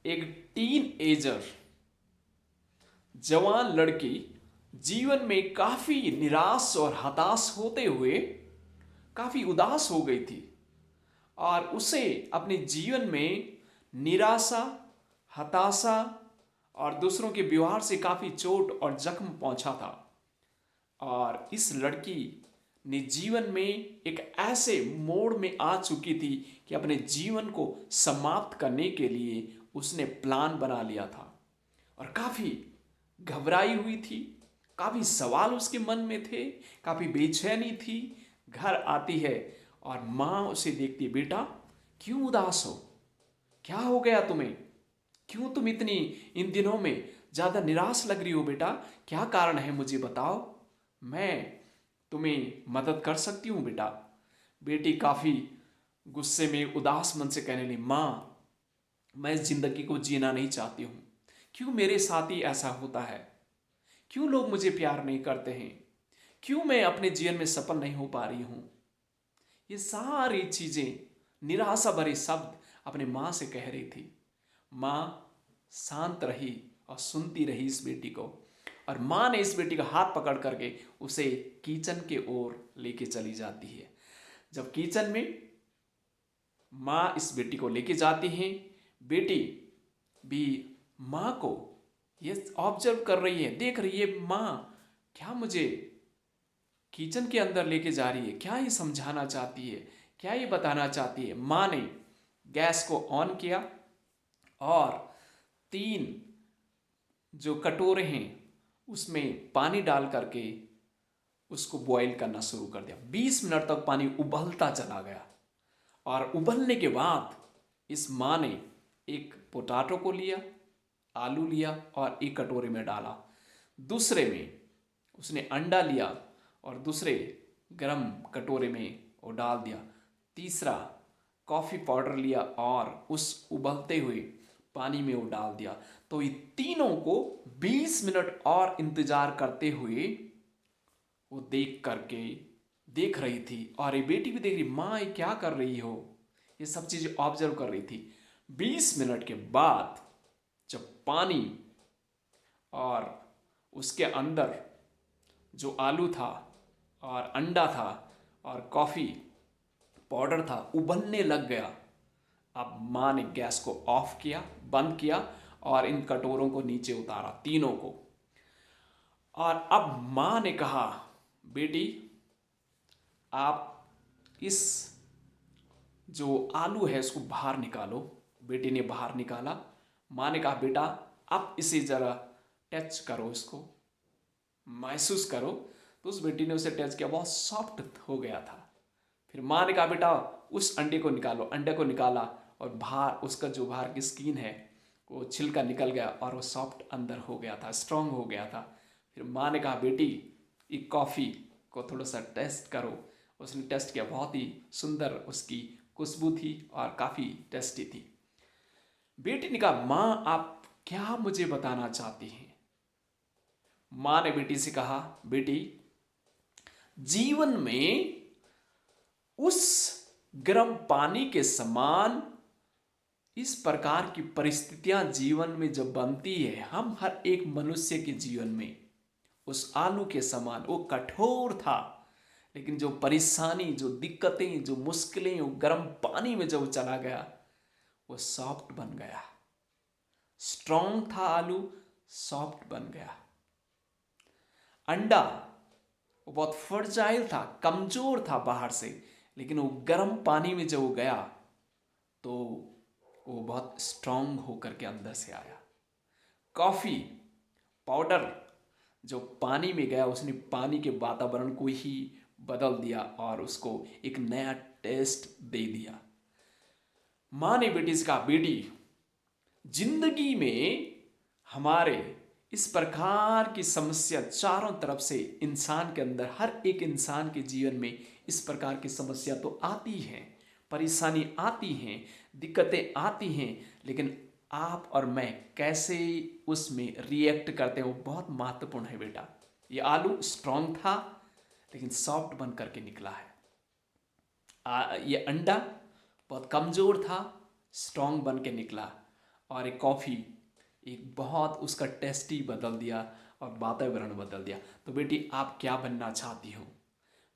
एक tin ager जवान लड़की जीवन में काफी निराश और हताश होते हुए काफी उदास हो गई थी और उसे अपने जीवन में निराशा, हताशा और दूसरों के व्यवहार से काफी चोट और जख्म पहुंचा था। और इस लड़की ने जीवन में एक ऐसे मोड़ में आ चुकी थी कि अपने जीवन को समाप्त करने के लिए उसने प्लान बना लिया था और काफी घबराई हुई थी। काफी सवाल उसके मन में थे, काफी बेचैनी थी। घर आती है और माँ उसे देखती है, बेटा क्यों उदास हो, क्या हो गया तुम्हें, क्यों तुम इतनी इन दिनों में ज्यादा निराश लग रही हो, बेटा क्या कारण है मुझे बताओ, मैं तुम्हें मदद कर सकती हूँ बेटा। बेटी काफी गुस्से में उदास मन से कहने लगी, माँ मैं इस जिंदगी को जीना नहीं चाहती हूँ, क्यों मेरे साथ ही ऐसा होता है, क्यों लोग मुझे प्यार नहीं करते हैं, क्यों मैं अपने जीवन में सफल नहीं हो पा रही हूँ। ये सारी चीजें, निराशा भरे शब्द अपने माँ से कह रही थी। माँ शांत रही और सुनती रही इस बेटी को, और माँ ने इस बेटी का हाथ पकड़ करके उसे किचन के ओर लेके चली जाती है। जब किचन में माँ इस बेटी को लेके जाती है, बेटी भी माँ को ये ऑब्जर्व कर रही है, देख रही है माँ क्या मुझे किचन के अंदर लेके जा रही है, क्या ये समझाना चाहती है, क्या ये बताना चाहती है। माँ ने गैस को ऑन किया और 3 जो कटोरे हैं उसमें पानी डाल करके उसको बॉईल करना शुरू कर दिया। 20 मिनट तक पानी उबलता चला गया और उबलने के बाद इस माँ ने एक पोटैटो को लिया, आलू लिया और एक कटोरे में डाला। दूसरे में उसने अंडा लिया और दूसरे गरम कटोरे में वो डाल दिया। तीसरा कॉफ़ी पाउडर लिया और उस उबलते हुए पानी में वो डाल दिया। तो ये तीनों को 20 मिनट और इंतजार करते हुए वो देख रही थी, और ये बेटी भी देख रही, माँ ये क्या कर रही हो, ये सब चीज़ें ऑब्जर्व कर रही थी। 20 मिनट के बाद जब पानी और उसके अंदर जो आलू था और अंडा था और कॉफ़ी पाउडर था उबलने लग गया, अब माँ ने गैस को ऑफ किया, बंद किया और इन कटोरों को नीचे उतारा, तीनों को। और अब माँ ने कहा, बेटी आप इस जो आलू है उसको बाहर निकालो। बेटी ने बाहर निकाला। माँ ने कहा, बेटा अब इसे ज़रा टच करो, इसको महसूस करो। तो उस बेटी ने उसे टच किया, बहुत सॉफ्ट हो गया था। फिर माँ ने कहा, बेटा उस अंडे को निकालो। अंडे को निकाला और बाहर उसका जो बाहर की स्किन है वो छिलका निकल गया और वो सॉफ्ट अंदर हो गया था, स्ट्रांग हो गया था। फिर माँ ने कहा, बेटी ये कॉफ़ी को थोड़ा सा टेस्ट करो। उसने टेस्ट किया, बहुत ही सुंदर उसकी खुशबू थी और काफ़ी टेस्टी थी। बेटी ने कहा, माँ आप क्या मुझे बताना चाहती हैं। माँ ने बेटी से कहा, बेटी जीवन में उस गर्म पानी के समान इस प्रकार की परिस्थितियां जीवन में जब बनती है, हम हर एक मनुष्य के जीवन में उस आलू के समान वो कठोर था, लेकिन जो परेशानी, जो दिक्कतें, जो मुश्किलें, वो गर्म पानी में जब चला गया वो सॉफ्ट बन गया। स्ट्रांग था आलू, सॉफ्ट बन गया। अंडा वो बहुत फर्जाइल था, कमजोर था बाहर से, लेकिन वो गर्म पानी में जब वो गया तो वो बहुत स्ट्रांग होकर के अंदर से आया। कॉफ़ी पाउडर जो पानी में गया, उसने पानी के वातावरण को ही बदल दिया और उसको एक नया टेस्ट दे दिया। माँ ने बेटी से कहा, बेटी जिंदगी में हमारे इस प्रकार की समस्या चारों तरफ से इंसान के अंदर, हर एक इंसान के जीवन में इस प्रकार की समस्या तो आती हैं, परेशानी आती हैं, दिक्कतें आती हैं, लेकिन आप और मैं कैसे उसमें रिएक्ट करते हैं वो बहुत महत्वपूर्ण है बेटा। ये आलू स्ट्रांग था लेकिन सॉफ्ट बन करके निकला है। ये अंडा बहुत कमज़ोर था, स्ट्रांग बन के निकला। और एक कॉफ़ी एक बहुत उसका टेस्ट ही बदल दिया और वातावरण बदल दिया। तो बेटी, आप क्या बनना चाहती हो?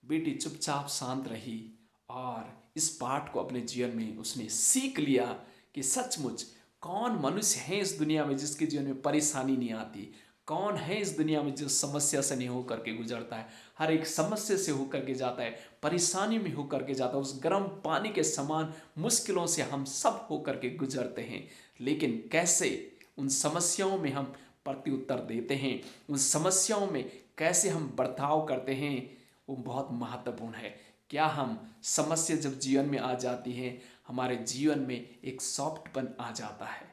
बेटी चुपचाप शांत रही और इस पाठ को अपने जीवन में उसने सीख लिया कि सचमुच कौन मनुष्य है इस दुनिया में जिसके जीवन में परेशानी नहीं आती, कौन है इस दुनिया में जो समस्या से नहीं होकर के गुजरता है। हर एक समस्या से होकर के जाता है, परेशानी में होकर के जाता है। उस गर्म पानी के समान मुश्किलों से हम सब होकर के गुजरते हैं, लेकिन कैसे उन समस्याओं में हम प्रत्युत्तर देते हैं, उन समस्याओं में कैसे हम बर्ताव करते हैं, वो बहुत महत्वपूर्ण है। क्या हम समस्या जब जीवन में आ जाती है, हमारे जीवन में एक सॉफ्टपन आ जाता है,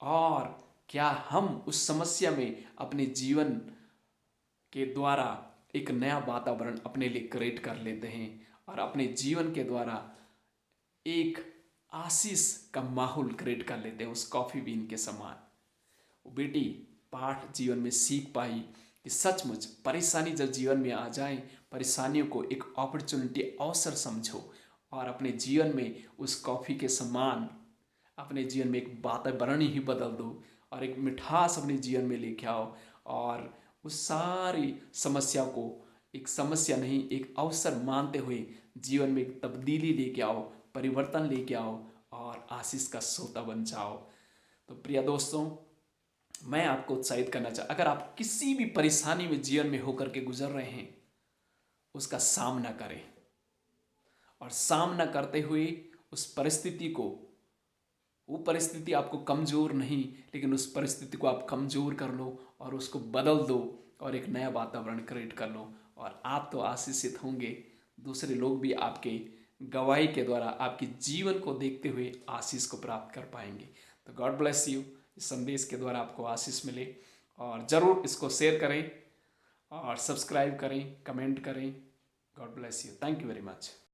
और क्या हम उस समस्या में अपने जीवन के द्वारा एक नया वातावरण अपने लिए क्रिएट कर लेते हैं और अपने जीवन के द्वारा एक आशीष का माहौल क्रिएट कर लेते हैं उस कॉफ़ी बीन के समान। वो बेटी पाठ जीवन में सीख पाई कि सचमुच परेशानी जब जीवन में आ जाए, परेशानियों को एक अपॉर्चुनिटी, अवसर समझो और अपने जीवन में उस कॉफ़ी के समान अपने जीवन में एक वातावरण ही बदल दो और एक मिठास अपने जीवन में लेके आओ और उस सारी समस्या को एक समस्या नहीं, एक अवसर मानते हुए जीवन में एक तब्दीली लेके आओ, परिवर्तन लेके आओ और आशीष का सोता बन जाओ। तो प्रिय दोस्तों, मैं आपको उत्साहित करना अगर आप किसी भी परेशानी में जीवन में होकर के गुजर रहे हैं, उसका सामना करें और सामना करते हुए उस परिस्थिति को, वो परिस्थिति आपको कमज़ोर नहीं, लेकिन उस परिस्थिति को आप कमज़ोर कर लो और उसको बदल दो और एक नया वातावरण क्रिएट कर लो और आप तो आशीषित होंगे। दूसरे लोग भी आपके गवाही के द्वारा आपके जीवन को देखते हुए आशीष को प्राप्त कर पाएंगे। तो गॉड ब्लेस यू। इस संदेश के द्वारा आपको आशीष मिले और ज़रूर इसको शेयर करें और सब्सक्राइब करें, कमेंट करें। God bless you. Thank you very much.